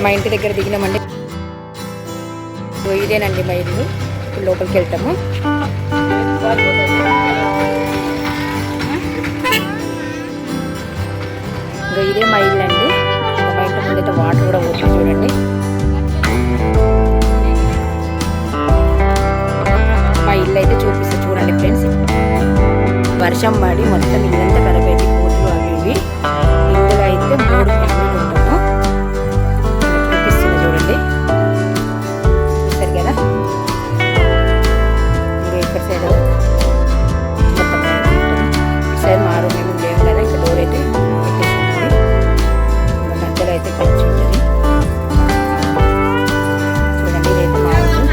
మా ఇంటి దగ్గర దిగినామండి. ఇదేనండి మా ఇల్లు. లోపలికి వెళ్తాము. ఇదే మా ఇల్లు అండి. మా ఇంటి ముందైతే వాటర్ కూడా పోతుంది చూడండి. మా ఇల్లు అయితే చూపిస్తా చూడండి ఫ్రెండ్స్. వర్షం పడి మొత్తం ఇల్లంతా కరబెట్టి పూర్తులు అవి ఇవి. ఇందులో అయితే 3 ఫ్యామిలీలు ఉంటాము. చూపిస్తున్నా చూడండి. చూస్తారు కదా. ఇంకా ఇక్కడ సైడ్ మొత్తం ఇటు సైడ్ మా రూమ్ ఏమి లేవు కదా. ఇక్కడ డోర్ అయితే పెట్టేస్తుంది. ఇంకా మధ్యలో అయితే పెంచి ఉంటుంది చూడండి. ఇదైతే మా రూమ్.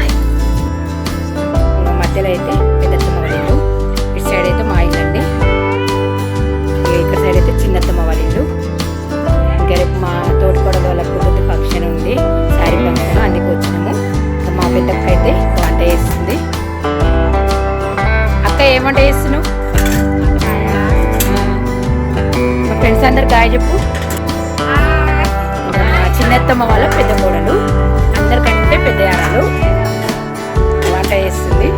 ఇంకా మధ్యలో అయితే పెద్దత్తమ్మ వాళ్ళ ఇల్లు. ఇటు సైడ్ అయితే మా ఇల్లు అండి. ఇక్కడ సైడ్ అయితే చిన్నత్తమ్మ వాళ్ళ ఇల్లు. ఇంకా రేపు మా తోటికోడల వాళ్ళ కూతురు ఫంక్షన్ ఉంది. శారీ ఫంక్షన్, అందుకు వచ్చినాము. ఇంకా మా పెద్దక్క అయితే వంట చేస్తుంది. అక్క ఏం వంట చేస్తున్నావు? మా ఫ్రెండ్స్ అందరు గాయ చెప్పు. చిన్నత్తమ్మ వాళ్ళ పెద్ద కోడలు, అందరికంటే పెద్ద యారాలు వంట చేస్తుంది.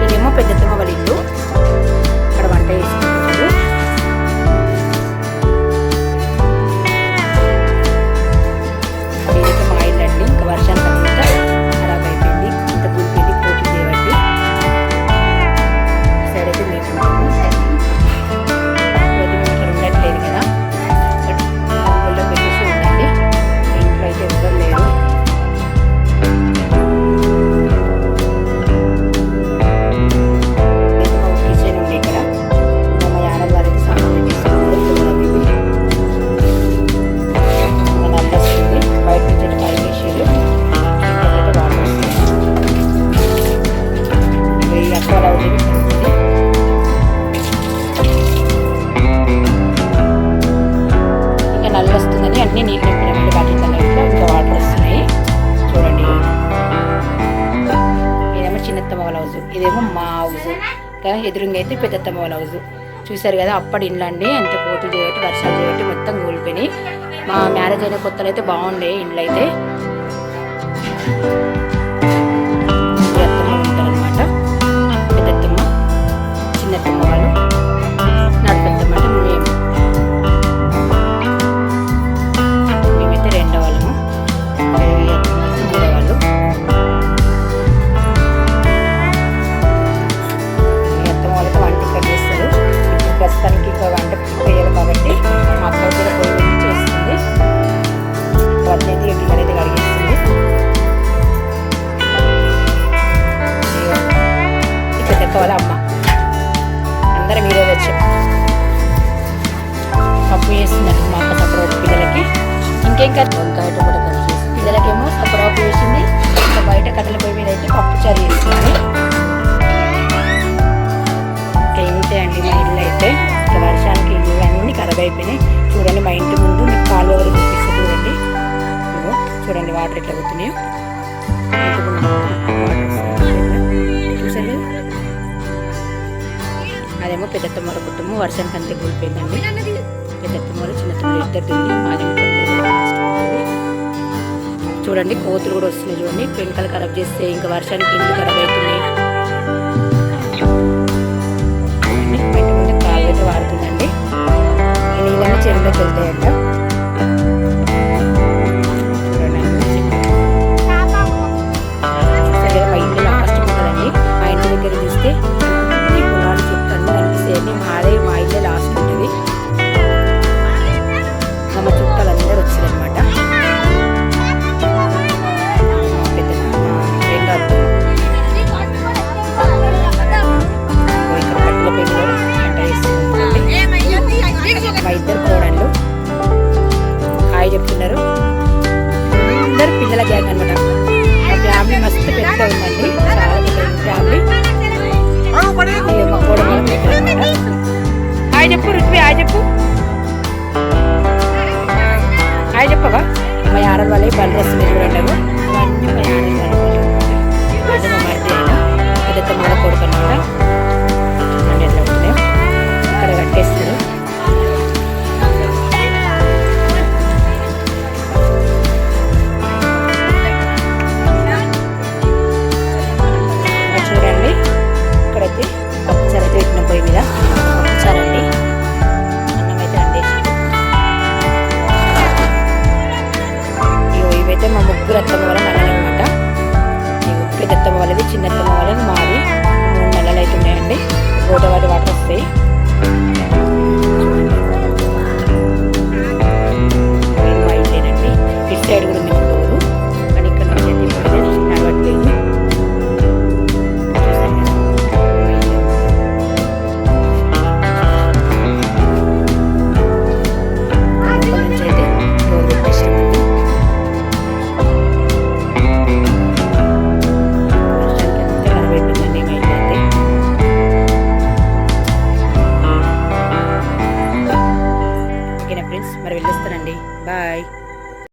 ఇదేమో పెద్దత్తమ్మ వాళ్ళ ఇల్లు. అక్కడ వంట చేస్తున్నారు. ఇదైతే మా ఇల్లు అండి. ఇంకా వర్షానికి అంతా ఖరాబ్ అయిపోయింది. ఇంత గురిపోయింది పోటీ చేయబట్టి. సైడ్ అయితే మేము ఇక్కడ ఉండట్లేదు కదా. ఊళ్ళో పెట్టేసి ఉండండి. ఇంట్లో అయితే ఎవరు లేరు. కిచెన్ ఉంది ఇక్కడ. మా యాడ వారికి సామాన్ నల్లొస్తుంది. బయట నుంచి పైకి వేసేది వాటర్ వస్తుంది. ఈ అక్కడ ఇంకా నల్లు వస్తుందని అన్ని నీళ్ళు నింపినామండి బకెట్లలో. ఇంకా వాటర్ వస్తున్నాయి చూడండి. ఇదేమో చిన్నత్తమ్మ వాళ్ళ హౌస్, ఇదేమో మా హౌస్. ఇంకా ఎదురుగా అయితే పెద్దత్తమ్మ వాళ్ళ హౌస్. చూసారు కదా. అప్పటి ఇండ్లు అండి. అంత కోతులు చేయబట్టి వర్షాలు చేయబట్టి మొత్తం కూలిపోయినాయి. మా మ్యారేజ్ అయిన కొత్తలో అయితే బాగుండే ఇండ్లు అయితే. అత్తమ్మ ఉంటారనమాట. పెద్దత్తమ్మ, చిన్నత్తమ్మ వాళ్ళు, నడుపెత్తమ్మ అంటే మేమైతే రెండో వాళ్ళము. మూడో వాళ్ళు. అత్తమ్మ వాళ్ళతో వంట ఇక్కడ చేస్తారు. ఇప్పుడు ప్రస్తుతానికి ఇంకా వంట వేయాలి కాబట్టి మా అక్క కూడా పొయ్యి పెట్టి చేస్తుంది. వాటినైతే గిన్నెలైతే కడిగిస్తుంది. ఈ పెద్దక్క వాళ్ళ అమ్మ. అందరం ఈరోజు వచ్చాం. పప్పు చేస్తుందండి మా అక్క సపరాకు పిల్లలకి. ఇంకేం కదా వంకాయ టమాటా కర్రీ చేసి పిల్లలకేమో సపరాకు వేసింది. ఇంకా బయట కట్టెల పొయ్యి మీద అయితే పప్పు చారు చేస్తుంది. ఇంకా ఇంతే అండి మా ఇల్లు అయితే. ఇంకా వర్షానికి ఇల్లు అన్నీ ఖరాబ్ అయిపోయినాయి. చూడండి మా ఇంటి ముందు మీకు కాలువ వరకు చూపిస్తే చూడండి. చూడండి వాటర్ ఎట్లా పోతున్నాయో. ఇంటి ముందు చూసారు. అదేమో పెద్దత్తమ్మ వాళ్ళ కుటుంబం. వర్షానికి అంతే కూలిపోయిందండి. పెద్దత్తమ్మ వాళ్ళు చిన్నత్తమ్మ ఇద్దరు మాది చూడండి. కోతులు కూడా వస్తున్నాయి చూడండి. పెంకలు ఖరాబ్ చేస్తే ఇంకా వర్షానికి ఇల్లు ఖరాబ్ అవుతున్నాయి. ఇంటి ముందు కాలు అయితే వాడుతుందండి. ఈ నీళ్ళని చెరువులోకి వెళ్తాయంట. చూసారు కదా. మా ఇంటి లాస్ట్ ఉంటుందండి. మా ఇంటి దగ్గర చూస్తే ఈ పొలాలు చెట్లు అన్నీ కనిపిస్తాయండి. మా ఇల్లే లాస్ట్ ఉంటుంది. మా చుట్టాలు అందరూ వచ్చారనమాట. ఇక్కడ కట్టెల పెళ్లి వంట చేస్తుందండి. మా ఇద్దరు కోడళ్ళు హాయ్ చెప్తున్నారు. అందరు పిల్లల గ్యాంగ్ అనమాట. మా ఫ్యామిలీ మస్తు పెద్ద ఉందండి. చాలా పెద్ద ఫ్యామిలీ. మా కోడలు అనమాట. హాయ్ చెప్పు రుత్వి. హాయ్ చెప్పు. హాయ్ చెప్పవా. మా యారల వాళ్ళే బల్ వస్తున్నాయి చూడండి. అవన్నీ మా యారల వాళ్ళ